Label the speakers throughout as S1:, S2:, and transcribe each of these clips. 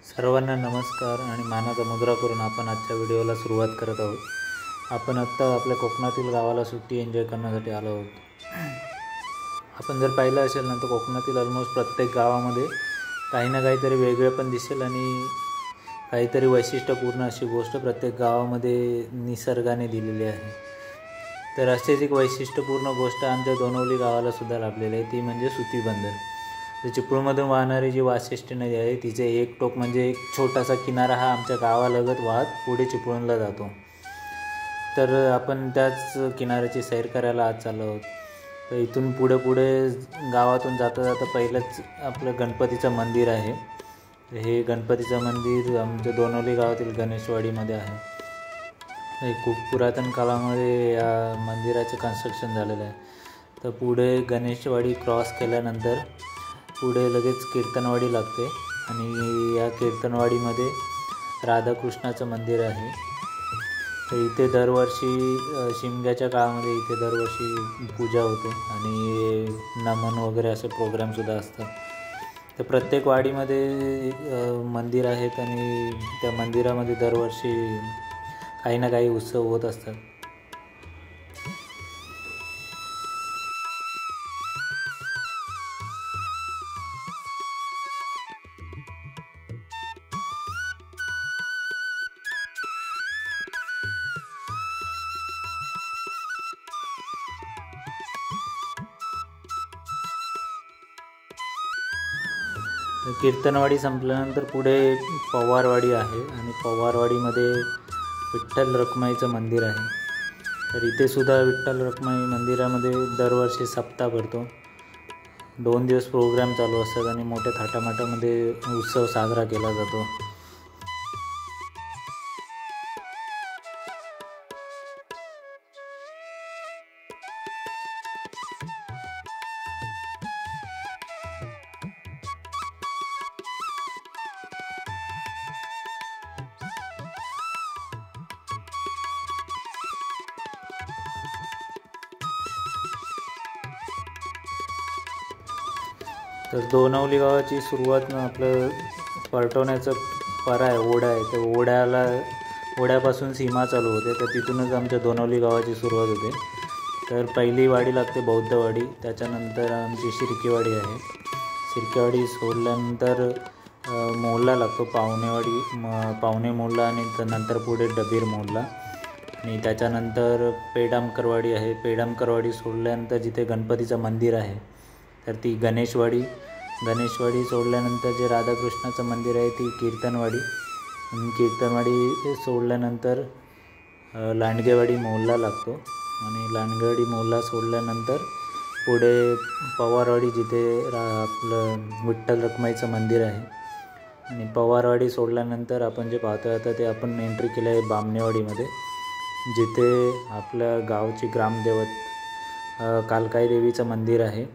S1: सर्वांना नमस्कार आणि मानाचा मुद्रा करून आपण आजच्या व्हिडिओला सुरुवात करत आहोत। आपण आत्ता आपल्या कोकणातील गावाला सुट्टी एन्जॉय करण्यासाठी आलो आहोत। आपण जर पाहिलं असेल ना तर कोकणातील ऑलमोस्ट प्रत्येक गावामध्ये काही ना काहीतरी वेगळे पण दिसेल आणि काहीतरी वैशिष्ट्यपूर्ण अशी गोष्ट प्रत्येक गावामध्ये निसर्गाने दिलेली आहे। तर अशीच एक वैशिष्ट्यपूर्ण गोष्ट आमच्या दोनवली गावाला सुद्धा लाभलेली आहे, ती म्हणजे सुती बंदर। तर चिपळूणमधून वाहणारी जी वाशिष्ठी नदी आहे तिचे एक टोक म्हणजे एक छोटासा किनारा हा आमच्या गावालगत वाहत पुढे चिपळूणला जातो। तर आपण त्याच किनाऱ्याची सैर करायला आज चाललो आहोत। तर इथून पुढे गावातून जाता जाता पहिलंच आपलं गणपतीचं मंदिर आहे। हे गणपतीचं मंदिर आमच्या दोनवली गावातील गणेशवाडीमध्ये आहे। हे खूप पुरातन काळामध्ये या मंदिराचं कन्स्ट्रक्शन झालेलं आहे। तर पुढे गणेशवाडी क्रॉस केल्यानंतर पुढे लगेच कीर्तनवाडी लागते आणि या कीर्तनवाडीमध्ये राधाकृष्णाचं मंदिर आहे। तर इथे दरवर्षी शिमग्याच्या काळामध्ये इथे दरवर्षी पूजा होते आणि नमन वगैरे असे प्रोग्रामसुद्धा असतात। तर प्रत्येक वाडीमध्ये मंदिर आहेत आणि त्या मंदिरामध्ये दरवर्षी काही ना काही उत्सव होत असतात। कीर्तनवाडी संपल्यानंतर पुढे पवारवाडी आहे आणि पवारवाडीमध्ये विठ्ठल रखुमाईचं मंदिर आहे। तर इथे सुद्धा विठ्ठल रखुमाई मंदिरामध्ये दरवर्षी सप्ताह भरतो। 2 दिवस प्रोग्राम चालू असतात आणि मोठ्या थाटामाटामध्ये उत्सव साजरा केला जातो। तर दोनवली गावाची सुरुवात आपलं परटवण्याचं परा आहे, ओढा आहे। तर ओढ्यापासून सीमा चालू होते। तर तिथूनच आमच्या दोनवली गावाची सुरुवात होते। तर पहिली वाडी लागते बौद्धवाडी, त्याच्यानंतर आमची शिर्केवाडी आहे। शिर्केवाडी सोडल्यानंतर मोहल्ला लागतो पावणे मोहल्ला आणि नंतर पुढे डबीर मोहल्ला आणि त्याच्यानंतर पेडामकरवाडी आहे। पेडामकरवाडी सोडल्यानंतर जिथे गणपतीचं मंदिर आहे तर ती गणेशवाडी सोडल्यानंतर जे राधाकृष्णाचं मंदिर आहे ती कीर्तनवाडी आणि कीर्तनवाडी सोडल्यानंतर लांडगेवाडी मोहल्ला लागतो आणि लांडगेवाडी मोहल्ला सोडल्यानंतर पुढे पवारवाडी जिथे आपलं विठ्ठल रखुमाईचं मंदिर आहे आणि पवारवाडी सोडल्यानंतर आपण जे पाहतोय आता ते आपण एंट्री केली आहे बामणेवाडीमध्ये, जिथे आपल्या गावची ग्रामदैवत कालकाई देवीचं मंदिर आहे।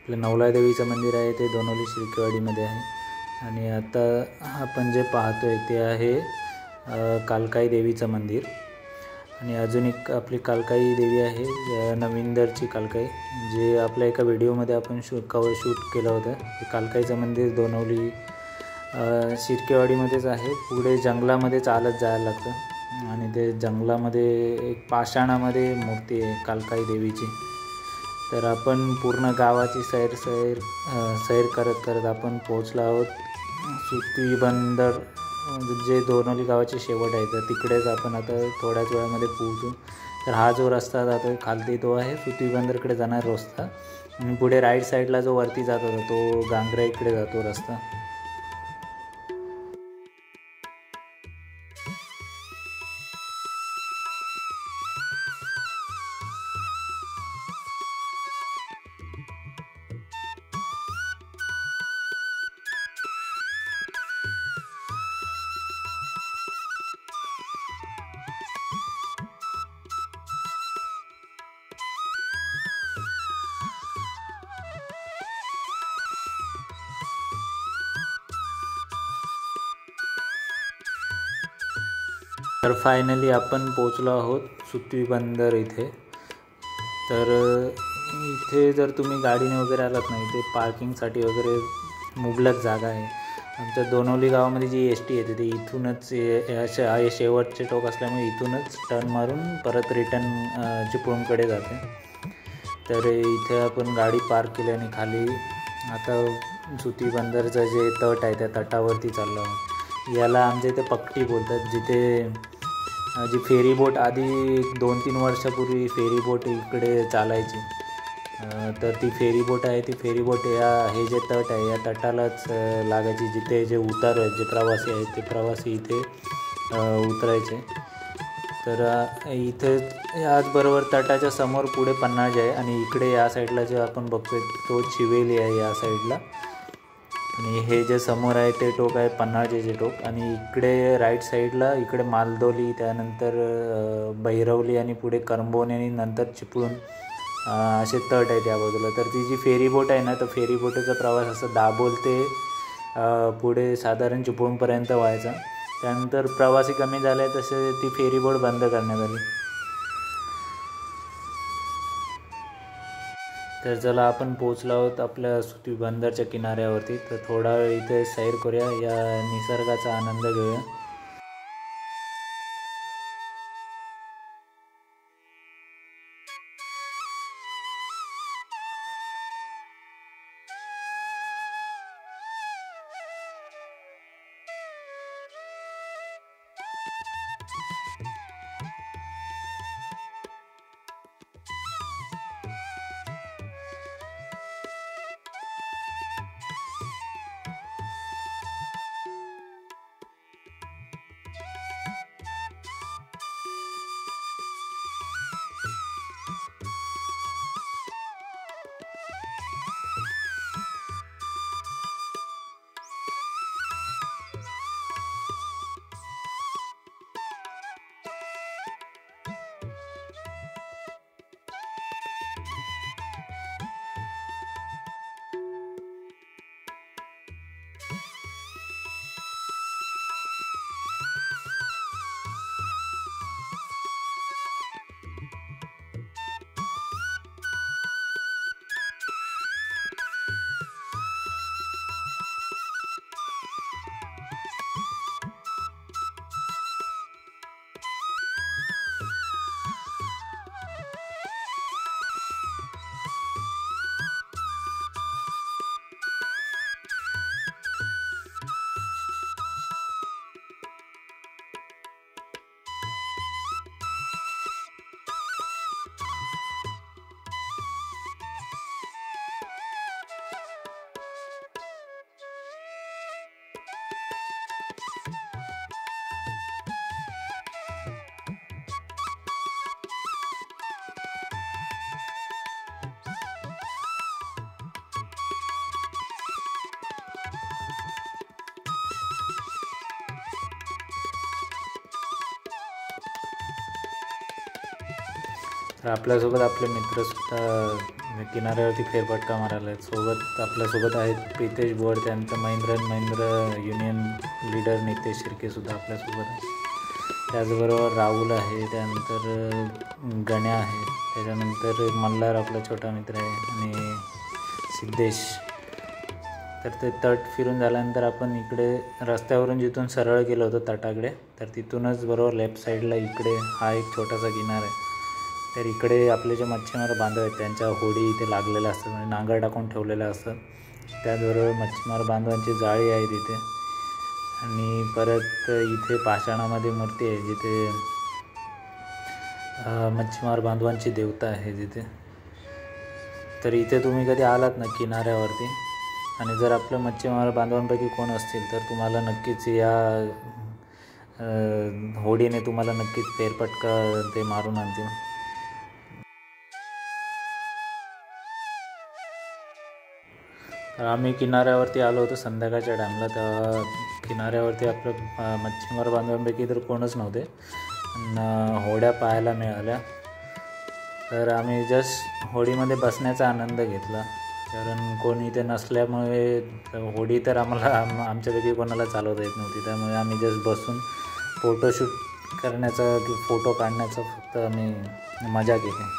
S1: आपलं नवलाई देवीचं मंदिर आहे ते दोनवली शिर्केवाडीमध्ये आहे आणि आता आपण जे पाहतोय ते आहे कालकाई देवीचं मंदिर। आणि अजून एक आपली कालकाई देवी आहे नवीनदरची कालकाई, जे आपल्या एका व्हिडिओमध्ये आपण शूट केलं होतं। ते कालकाईचं मंदिर दोनवली शिर्केवाडीमध्येच आहे। पुढे जंगलामध्ये चालत जायला लागतं आणि ते जंगलामध्ये एक पाषाणामध्ये मूर्ती आहे कालकाई देवीची। तर आपण पूर्ण गावाची सैर करत आपण पोहोचलो आहोत सुती बंदर, जे दोनवली गावाची शेवट आहे। तर तिकडेच आपण आता थोड्याच वेळामध्ये पोहोचू। तर हा जो रस्ता जातो खालती तो आहे सुती बंदरकडे जाणारा रस्ता आणि पुढे राईट साईडला जो वरती जात होता तो गांगरा इकडे जातो रस्ता। तर फायनली आपण पोचलो आहोत सुती बंदर इथे। तर इथे जर तुम्ही गाडीने वगैरे आलात ना, इथे पार्किंगसाठी वगैरे मुबलक जागा आहे आमच्या दोनवली गावामध्ये जी एस टी येते ती इथूनच हे शेवटचे टोक असल्यामुळे इथूनच टर्न मारून परत रिटर्न चिपळूणकडे जाते. तर इथे आपण गाडी पार्क केली आणि खाली आता सुती बंदरचं जे तट आहे त्या तटावरती चाललो आहोत. याला आमच्या इथे पकटी बोलतात, जिथे जी फेरी बोट आधी 2-3 वर्षापूर्वी फेरी बोट इकडे चालायची. तर ती फेरी बोट आहे, ती फेरी बोट हे जे तट आहे या तटालाच लागायची, जिथे जे उतार आहेत, जे प्रवासी आहेत ते प्रवासी इथे उतरायचे. तर इथे याचबरोबर तटाच्या समोर पुढे पन्हाळी आहे आणि इकडे या साईडला जे आपण बघतोय तो चिवेली आहे या साईडला. आणि हे जे समोर आहे ते टोक आहे पन्हाळजेचे टोक. आणि इकडे राईट साईडला इकडे मालदोली, त्यानंतर बैरवली आणि पुढे करंबोनी आणि नंतर चिपळूण असे तट आहे त्या बाजूला. तर ती जी फेरी बोट आहे ना, तर फेरी बोटीचा प्रवास असं दाभोळ ते पुढे साधारण चिपळूणपर्यंत व्हायचा. त्यानंतर प्रवासी कमी झाले तसे ती फेरी बोट बंद करण्यात आली. तर चला आपण पोचलो आहोत आपल्या सुती बंदरच्या किनाऱ्यावरती. तर थोडा वेळ इथे सैर करूया, या निसर्गाचा आनंद घेऊया. तर आपल्यासोबत आपले मित्रसुद्धा किनाऱ्यावरती फेरफटका मारायला आहेत. आपल्यासोबत आहेत प्रितेश बोर, त्यानंतर महेंद्र युनियन लीडर नितेश शिर्केसुद्धा आपल्यासोबत आहे. त्याचबरोबर राहुल आहे, त्यानंतर गण्या आहे, त्याच्यानंतर मल्हार आपला छोटा मित्र आहे आणि सिद्धेश. तर ते तट फिरून झाल्यानंतर आपण इकडे रस्त्यावरून जिथून सरळ गेलो होतो तटाकडे, तर तिथूनच बरोबर लेफ्ट साईडला इकडे हा एक छोटासा किनारा आहे. तर इकडे आपले जे मच्छीमार बांधव आहेत त्यांच्या होडी इथे लागलेल्या असतात, म्हणजे नांगर टाकून ठेवलेल्या असतात. त्याचबरोबर मच्छीमार बांधवांची जाळी आहे तिथे. आणि परत इथे पाषाणामध्ये मूर्ती आहे जिथे मच्छीमार बांधवांची देवता आहे तिथे. तर इथे तुम्ही कधी आलात ना किनाऱ्यावरती आणि जर आपल्या मच्छीमार बांधवांपैकी कोण असतील तर तुम्हाला नक्कीच या होडीने तुम्हाला नक्कीच फेरफटका ते मारून आणतील. तर आम्ही किनाऱ्यावरती आलो होतो संध्याकाळच्या टाईमला. तेव्हा किनाऱ्यावरती आपलं मच्छीमार बांधवांपैकी तर कोणच नव्हते, होड्या पाहायला मिळाल्या. तर आम्ही जस्ट होडीमध्ये बसण्याचा आनंद घेतला, कारण कोणी इथे नसल्यामुळे होडी तर आमच्यापैकी कोणाला चालवता येत नव्हती. त्यामुळे आम्ही जस्ट बसून फोटोशूट करण्याचा फोटो काढण्याचा फक्त आम्ही मजा केली.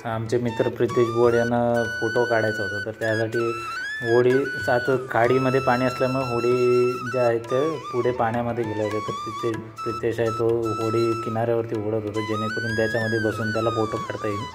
S1: आमचे मित्र प्रितेश बोड यांना फोटो काढायचा होता, तर त्यासाठी होडी आता खाडीमध्ये पाणी असल्यामुळे होडी ज्या आहेत ते पुढे पाण्यामध्ये गेले होते. तर प्रितेश आहे तो होडी किनाऱ्यावरती ओढत होता, जेणेकरून त्याच्यामध्ये बसून त्याला फोटो काढता येईल.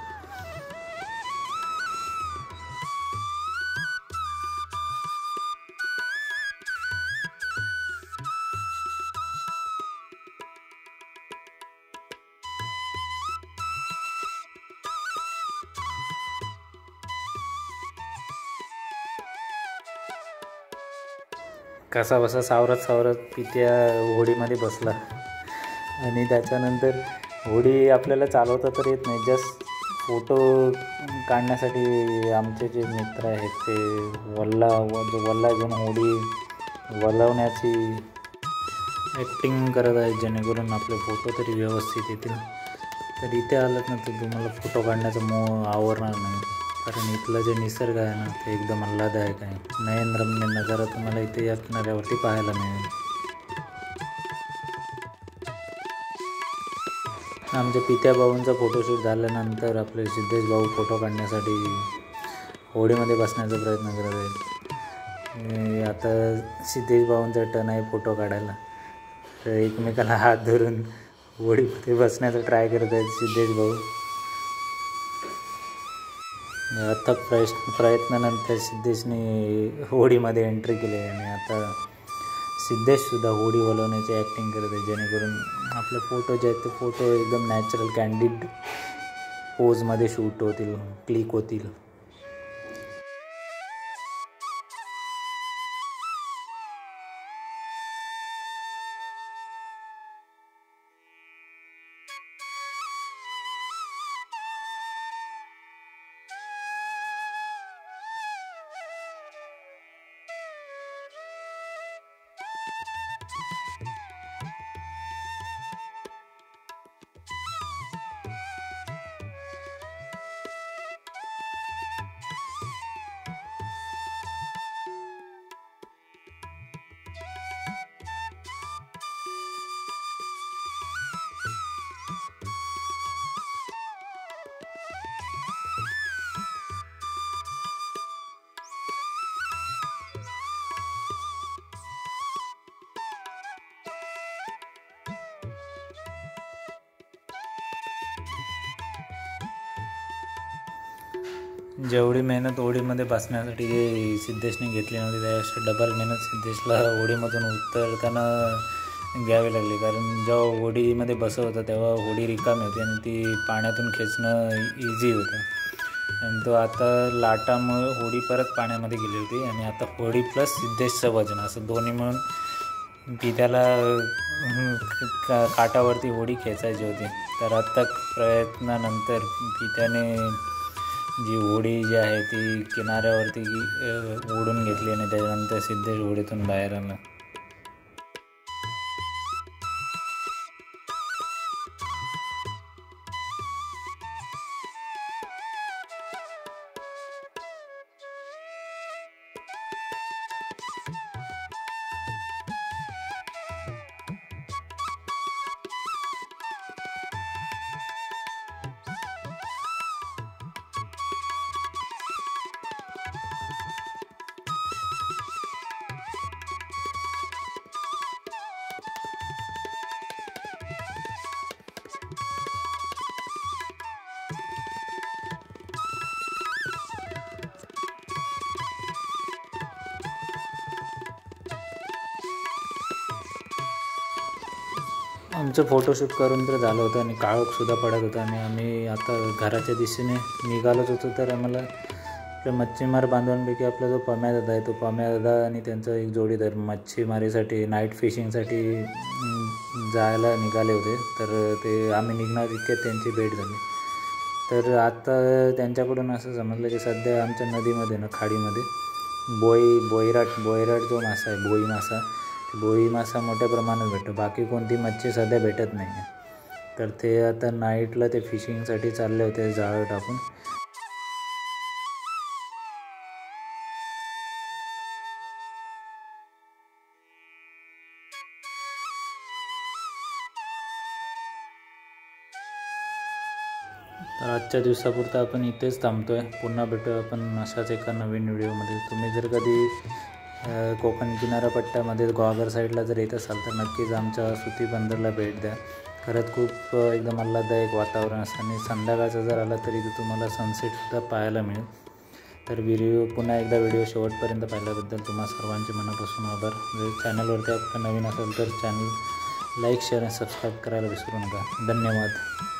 S1: कसा बसा सावरत पित्या होडीमध्ये बसला आणि त्याच्यानंतर होडी आपल्याला चालवता तर येत नाही, जस्ट फोटो काढण्यासाठी आमचे जे मित्र आहेत ते वल्ला घेऊन होडी वलवण्याची ॲक्टिंग करत आहेत, जेणेकरून आपले फोटो तरी व्यवस्थित येतील. तर इथे आलात ना तर तुम्हाला फोटो काढण्याचं मोह आवरणार नाही, कारण इथलं जे निसर्ग आहे ना ते एकदम आल्हाददायक आहे. नयनरम्य नजारा तुम्हाला इथे या किनाऱ्यावरती पाहायला मिळेल. आमच्या पित्या भाऊंचा फोटोशूट झाल्यानंतर आपले सिद्धेश भाऊ फोटो काढण्यासाठी होडीमध्ये बसण्याचा प्रयत्न करत आहेत. आता सिद्धेश भाऊंचा टर्न आहे फोटो काढायला, तर एकमेकाला हात धरून होडीमध्ये बसण्याचा ट्राय करत आहेत सिद्धेश भाऊ. अथक प्रयत्नानंतर सिद्धेशने होडीमध्ये एंट्री केली आणि आता सिद्धेशसुद्धा होडी वलवण्याची ॲक्टिंग करत आहे, जेणेकरून आपले फोटो जे आहेत ते फोटो एकदम नॅचरल कॅन्डिड पोजमध्ये शूट होतील, क्लिक होतील. जेवढी मेहनत होडीमध्ये बसण्यासाठी सिद्धेशने घेतली नव्हती, त्यापेक्षा डबल मेहनत सिद्धेशला होडीमधून उतरताना घ्यावी लागली. कारण जेव्हा होडीमध्ये बसत होता तेव्हा होडी रिकामी होती आणि ती पाण्यातून खेचणं इझी होतं, आणि तो आता लाटामुळे होडी परत पाण्यामध्ये गेली होती आणि आता होडी प्लस सिद्धेशचं वजन असं दोन्ही मिळून पित्याला काठावरती होडी खेचायची होती. तर आता प्रयत्नानंतर पित्याने जी होडी जी आहे ती किनाऱ्यावरती ओढून घेतली आणि त्याच्यानंतर सिद्धेश होडीतून बाहेर आला. आमचं फोटोशूट करून तर झालं होतं आणि काळोखसुद्धा पडत होता आणि आम्ही आता घराच्या दिशेने निघालोच होतो. तर आम्हाला आपल्या मच्छीमार बांधवांपैकी आपला जो पम्यादादा आहे तो पम्यादादा आणि त्यांचा एक जोडीदार मच्छीमारीसाठी नाईट फिशिंगसाठी जायला निघाले होते. तर ते आम्ही निघणार इतक्यात त्यांची भेट झाली. तर आता त्यांच्याकडून असं समजलं की सध्या आमच्या नदीमध्ये ना खाडीमध्ये बोईराट जो मासा आहे बोई मासा मोठ्या प्रमाणात भेटतो. बाकी कोणती मच्छी सध्या भेटत नाही. तर ते आता नाईटला ते फिशिंगसाठी चालले होते जाळं टाकून. तर आजच्या दिवसापुरता आपण इथेच थांबतो आहे. पुन्हा भेटूया आपण अशाच एका नवीन व्हिडिओमध्ये. तुम्ही जर कधी कोकण किनारपट्ट्यामध्ये गुहागर साईडला जर येत असाल तर नक्कीच आमच्या सुती बंदरला भेट द्या. खरंच खूप एकदम आल्हाददायक वातावरण असतं आणि संध्याकाळचं जर आला तरी इथे तुम्हाला सनसेटसुद्धा पाहायला मिळेल. तर पुन्हा एकदा व्हिडिओ शेवटपर्यंत पाहिल्याबद्दल तुम्हा सर्वांचे मनापासून आभार. जर चॅनलवरती आपण नवीन असेल तर चॅनल लाईक शेअर आणि सबस्क्राईब करायला विसरू नका. धन्यवाद.